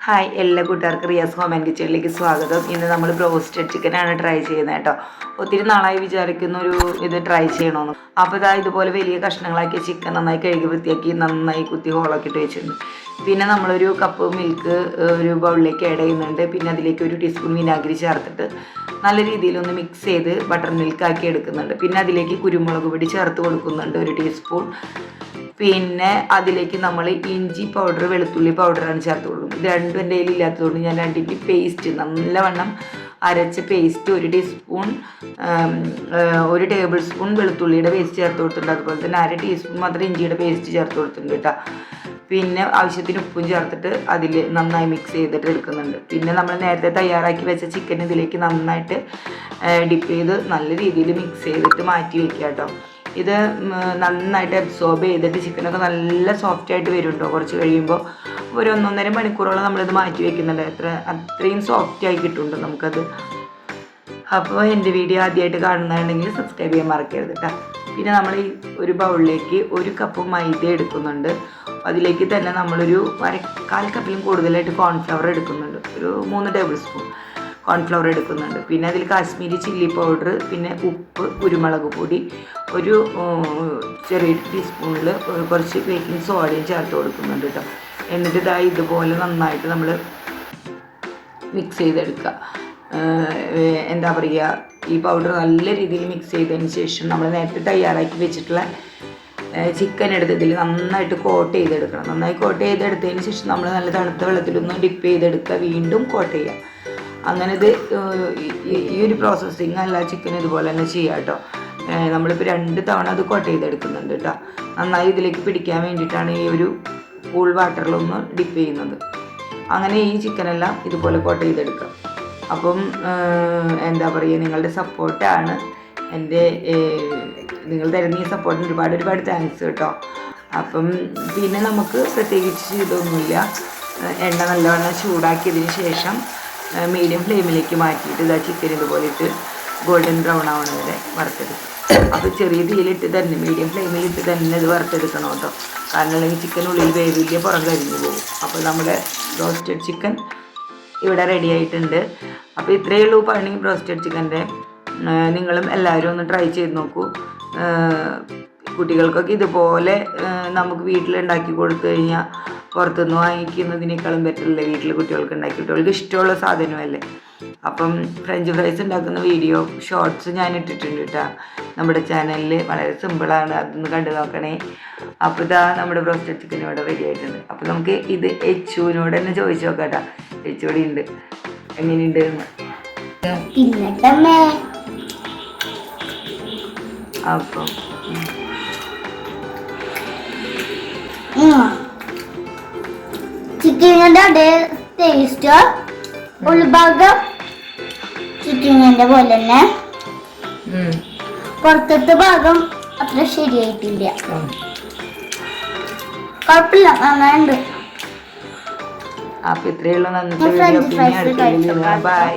Hi, എല്ലാ കൂട്ടുകാർക്കും Riyas home and കിച്ചണിലേക്ക് സ്വാഗതം. ഇന്ന് നമ്മൾ ബ്രോസ്റ്റഡ് ചിക്കനാണ് ട്രൈ ചെയ്യുന്നത് കേട്ടോ. ഒത്തിരി നാളായി വിചാരിക്കുന്ന ഇത് ട്രൈ ചെയ്യണമെന്ന്. അപ്പോൾ ഇതാ ഇതുപോലെ വലിയ കഷ്ണങ്ങളാക്കിയ ചിക്കൻ നന്നായി കഴുകി വൃത്തിയാക്കി നന്നായി കുത്തി ഹോളാക്കിയിട്ട് വെച്ചിട്ടുണ്ട്. പിന്നെ നമ്മളൊരു കപ്പ് മിൽക്ക് ഒരു ബൗളിലേക്ക് ആഡ് ചെയ്യുന്നുണ്ട്. പിന്നെ അതിലേക്ക് ഒരു ടീസ്പൂൺ വിനാഗിരി ചേർത്തിട്ട് നല്ല രീതിയിലൊന്ന് മിക്സ് ചെയ്ത് ബട്ടർ മിൽക്ക് ആക്കി എടുക്കുന്നുണ്ട്. പിന്നെ അതിലേക്ക് കുരുമുളക് പൊടി ചേർത്ത് കൊടുക്കുന്നുണ്ട്, ഒരു ടീസ്പൂൺ. പിന്നെ അതിലേക്ക് നമ്മൾ ഇഞ്ചി പൗഡർ, വെളുത്തുള്ളി പൗഡറാണ് ചേർത്ത് കൊടുക്കുന്നത്. ഇത് രണ്ടും എൻ്റെ കയ്യിൽ ഇല്ലാത്തതുകൊണ്ട് ഞാൻ രണ്ടിൻ്റെ പേസ്റ്റ് നല്ലവണ്ണം അരച്ച പേസ്റ്റ് ഒരു ടേബിൾ സ്പൂൺ വെളുത്തുള്ളിയുടെ പേസ്റ്റ് ചേർത്ത് കൊടുത്തിട്ടുണ്ട്. അതുപോലെ തന്നെ 1/2 ടീസ്പൂൺ മാത്രം ഇഞ്ചിയുടെ പേസ്റ്റ് ചേർത്ത് കൊടുത്തിട്ടുണ്ട് കേട്ടോ. പിന്നെ ആവശ്യത്തിന് ഉപ്പും ചേർത്തിട്ട് അതിൽ നന്നായി മിക്സ് ചെയ്തിട്ട് എടുക്കുന്നുണ്ട്. പിന്നെ നമ്മൾ നേരത്തെ തയ്യാറാക്കി വെച്ച ചിക്കൻ ഇതിലേക്ക് നന്നായിട്ട് ഡിപ്പ് ചെയ്ത് നല്ല രീതിയിൽ മിക്സ് ചെയ്തിട്ട് മാറ്റി വയ്ക്കുക കേട്ടോ. ഇത് നന്നായിട്ട് അബ്സോർബ് ചെയ്തിട്ട് ചിക്കനൊക്കെ നല്ല സോഫ്റ്റായിട്ട് വരും കേട്ടോ. കുറച്ച് കഴിയുമ്പോൾ ഒരു 1.5 മണിക്കൂറോളം നമ്മളിത് മാറ്റി വയ്ക്കുന്നുണ്ട്. അത്രയും സോഫ്റ്റായി കിട്ടുന്നുണ്ട് നമുക്കത്. അപ്പോൾ എൻ്റെ വീഡിയോ ആദ്യമായിട്ട് കാണുന്നുണ്ടെങ്കിൽ സബ്സ്ക്രൈബ് ചെയ്യാൻ മറക്കരുത് കേട്ടോ. പിന്നെ നമ്മൾ ഈ ഒരു ബൗളിലേക്ക് 1 കപ്പ് മൈദ എടുക്കുന്നുണ്ട്. അതിലേക്ക് തന്നെ നമ്മളൊരു 1/4 കപ്പിലും കൂടുതലായിട്ട് കോൺഫ്ലവർ എടുക്കുന്നുണ്ട്. ഒരു 3 ടേബിൾ സ്പൂൺ കോൺഫ്ലവർ എടുക്കുന്നുണ്ട്. പിന്നെ അതിൽ കാശ്മീരി ചില്ലി പൗഡർ, പിന്നെ ഉപ്പ്, കുരുമുളക് പൊടി, ഒരു ചെറിയ ടീസ്പൂണിൽ കുറച്ച് ബേക്കിംഗ് സോഡയും ചേർത്ത് കൊടുക്കുന്നുണ്ട് കേട്ടോ. എന്നിട്ട് ഇതുപോലെ നന്നായിട്ട് നമ്മൾ മിക്സ് ചെയ്തെടുക്കുക. എന്താ പറയുക, ഈ പൗഡർ നല്ല രീതിയിൽ മിക്സ് ചെയ്തതിന് ശേഷം നമ്മൾ നേരത്തെ തയ്യാറാക്കി വെച്ചിട്ടുള്ള ചിക്കൻ എടുത്ത് ഇതിൽ നന്നായിട്ട് കോട്ട് ചെയ്തെടുക്കണം. നന്നായി കോട്ട് ചെയ്തെടുത്തതിന് ശേഷം നമ്മൾ നല്ല തണുത്ത വെള്ളത്തിലൊന്ന് ഡിപ്പ് ചെയ്തെടുക്കുക, വീണ്ടും കോട്ട് ചെയ്യുക. അങ്ങനെ ഈ ഒരു പ്രോസസ്സിങ് അല്ല ചിക്കൻ ഇതുപോലെ തന്നെ ചെയ്യാം കേട്ടോ. നമ്മളിപ്പോൾ 2 തവണ അത് കോട്ട് ചെയ്തെടുക്കുന്നുണ്ട് കേട്ടോ. നന്നായി ഇതിലേക്ക് പിടിക്കാൻ വേണ്ടിയിട്ടാണ് ഈ ഒരു കൂൾ വാട്ടറിലൊന്ന് ഡിപ്പ് ചെയ്യുന്നത്. അങ്ങനെ ഈ ചിക്കനെല്ലാം ഇതുപോലെ കോട്ട് ചെയ്തെടുക്കുക. അപ്പം എന്താ പറയുക, നിങ്ങളുടെ സപ്പോർട്ടാണ് നിങ്ങൾ തരുന്ന ഈ സപ്പോർട്ടിന് ഒരുപാട് താങ്ക്സ് കേട്ടോ. അപ്പം പിന്നെ നമുക്ക് പ്രത്യേകിച്ച് ഇതൊന്നുമില്ല. എണ്ണ നല്ലവണ്ണം ചൂടാക്കിയതിന് ശേഷം മീഡിയം ഫ്ലെയിമിലേക്ക് മാറ്റിയിട്ട് ചിക്കൻ ഇതുപോലെ ഇട്ട് ഗോൾഡൻ ബ്രൗൺ ആവണ വരെ വറുത്തെടുക്കും. അപ്പോൾ ചെറിയ തീയിലിട്ട് തന്നെ, മീഡിയം ഫ്ലെയിമിലിട്ട് തന്നെ ഇത് വറുത്തെടുക്കണം കേട്ടോ. കാരണം അല്ലെങ്കിൽ ചിക്കനുള്ളിൽ വേവില്ല, പുറം കരിഞ്ഞു പോകും. അപ്പോൾ നമ്മുടെ ബ്രോസ്റ്റഡ് ചിക്കൻ ഇവിടെ റെഡി ആയിട്ടുണ്ട്. അപ്പോൾ ഇത്രയേ ഉള്ളൂ പണി ബ്രോസ്റ്റഡ് ചിക്കൻ്റെ. നിങ്ങളും എല്ലാവരും ഒന്ന് ട്രൈ ചെയ്ത് നോക്കൂ. കുട്ടികൾക്കൊക്കെ ഇതുപോലെ നമുക്ക് വീട്ടിലുണ്ടാക്കി കൊടുത്തു കഴിഞ്ഞാൽ പുറത്തുനിന്ന് വാങ്ങിക്കുന്നതിനേക്കാളും ബെറ്ററല്ലേ വീട്ടിൽ കുട്ടികൾക്ക് ഉണ്ടാക്കി. കുട്ടികൾക്ക് ഇഷ്ടമുള്ള സാധനമല്ലേ. അപ്പം ഫ്രഞ്ച് ഫ്രൈസ് ഉണ്ടാക്കുന്ന വീഡിയോ ഷോർട്സ് ഞാൻ ഇട്ടിട്ടുണ്ട് കേട്ടോ നമ്മുടെ ചാനലിൽ. വളരെ സിമ്പിളാണ്, അതൊന്ന് കണ്ടു നോക്കണേ. അപ്പോൾ നമ്മുടെ ബ്രോസ്റ്റഡ് ചിക്കൻ ഇവിടെ റെഡി ആയിട്ടുണ്ട്. അപ്പോൾ നമുക്ക് ഇത് എച്ചുവിനോട് തന്നെ ചോദിച്ചു നോക്കാം കേട്ടോ. എച്ചുകൂടി ഉണ്ട്, എങ്ങനെയുണ്ട് എന്ന്. അപ്പം ചിക്കനിന്റെ അതേ ടേസ്റ്റ്, ഉൾഭാഗം ചിക്കനിന്റെ പോലെ തന്നെ, പുറത്തത്തെ ഭാഗം അത്ര ശരിയായിട്ടില്ല. കുഴപ്പമില്ല, നന്നായിട്ടുണ്ട്. അപ്പൊ ഇത്രയുള്ള നന്ദി. ബൈ.